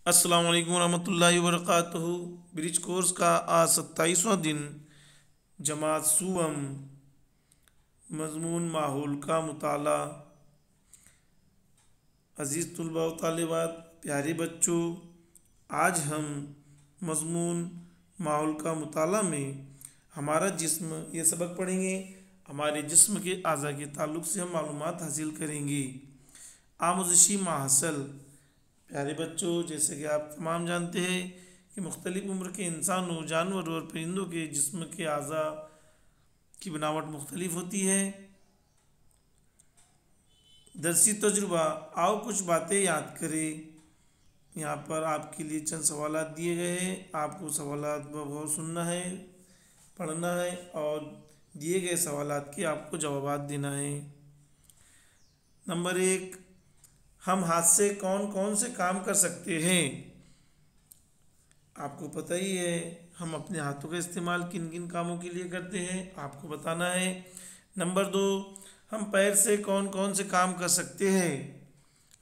अस्सलाम वालेकुम रहमतुल्लाहि व बरकातुहू। ब्रिज कोर्स का आज 27वां दिन। जमात सुवम, मजमून माहौल का मुताला। अज़ीज़ तुलबा व तालिबात, प्यारे बच्चों, आज हम मजमून माहौल का मुताला में हमारा जिस्म ये सबक पढ़ेंगे। हमारे जिस्म के अज़ा के ताल्लुक़ से हम मालूमात हासिल करेंगे। आमोज़शी माहसल। प्यारे बच्चों, जैसे कि आप तमाम जानते हैं कि मुख्तलिफ़ उम्र के इंसानों, जानवरों और परिंदों के जिस्म के अज़ा की बनावट मुख्तलिफ होती है। दरसी तजुर्बा, आओ कुछ बातें याद करें। यहाँ पर आपके लिए चंद सवालात दिए गए हैं। आपको सवालात बगौर सुनना है, पढ़ना है और दिए गए सवालात के आपको जवाबात देना है। नंबर 1, हम हाथ से कौन कौन से काम कर सकते हैं। आपको पता ही है हम अपने हाथों का इस्तेमाल किन किन कामों के लिए करते हैं, आपको बताना है। नंबर 2, हम पैर से कौन कौन से काम कर सकते हैं।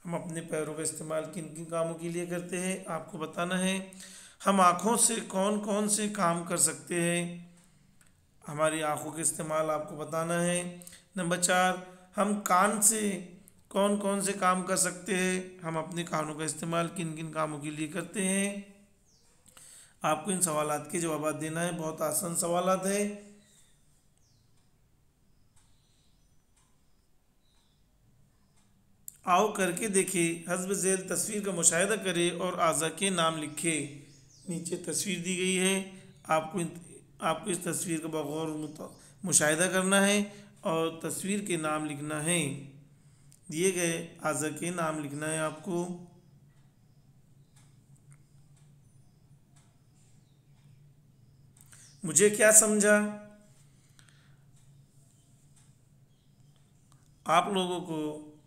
हम अपने पैरों का इस्तेमाल किन किन कामों के लिए करते हैं, आपको बताना है। हम आँखों से कौन कौन से काम कर सकते हैं। हमारी आँखों का इस्तेमाल आपको बताना है। नंबर 4, हम कान से कौन कौन से काम कर सकते हैं। हम अपने कानों का इस्तेमाल किन किन कामों के लिए करते हैं। आपको इन सवालात के जवाब देना है। बहुत आसान सवालात है। आओ करके देखें। हस्ब झेल तस्वीर का मुशाहिदा करें और आज़ा के नाम लिखें। नीचे तस्वीर दी गई है। आपको इस तस्वीर का बगौर मुशाहिदा करना है और तस्वीर के नाम लिखना है। दिए गए आज़ा के नाम लिखना है आपको। मुझे क्या समझा। आप लोगों को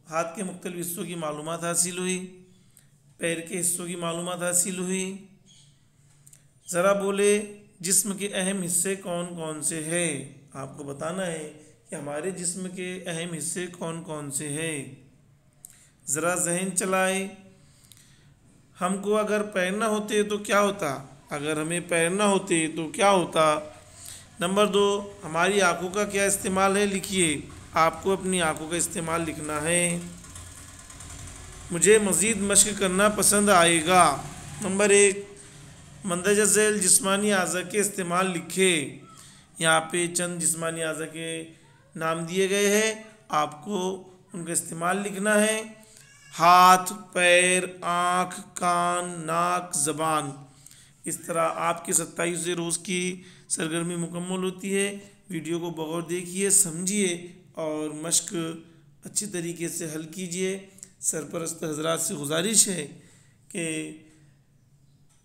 हाथ के मुख्तलिफ हिस्सों की मालूमात हासिल हुई, पैर के हिस्सों की मालूमात हासिल हुई। ज़रा बोले जिस्म के अहम हिस्से कौन कौन से हैं। आपको बताना है कि हमारे जिस्म के अहम हिस्से कौन कौन से हैं। ज़रा जहन चलाए। हमको अगर पैर ना होते तो क्या होता। अगर हमें पैर ना होते तो क्या होता। नंबर 2, हमारी आँखों का क्या इस्तेमाल है, लिखिए। आपको अपनी आँखों का इस्तेमाल लिखना है। मुझे मज़ीद मश्क करना पसंद आएगा। नंबर 1, मंदरजा झेल जिस्मानी अज़ा के इस्तेमाल लिखे। यहाँ पे चंद जिस्मानी अज़ा के नाम दिए गए हैं, आपको उनका इस्तेमाल लिखना है। हाथ, पैर, आँख, कान, नाक, ज़बान। इस तरह आपके 27 रोज़ की सरगर्मी मुकम्मल होती है। वीडियो को बगौर देखिए, समझिए और मश्क अच्छी तरीके से हल कीजिए। सरपरस्त हजरात से गुजारिश है कि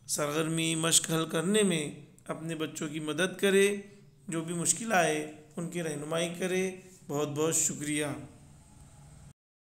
सरगर्मी मश्क हल करने में अपने बच्चों की मदद करें। जो भी मुश्किल आए उनकी रहनुमाई करें। बहुत बहुत शुक्रिया।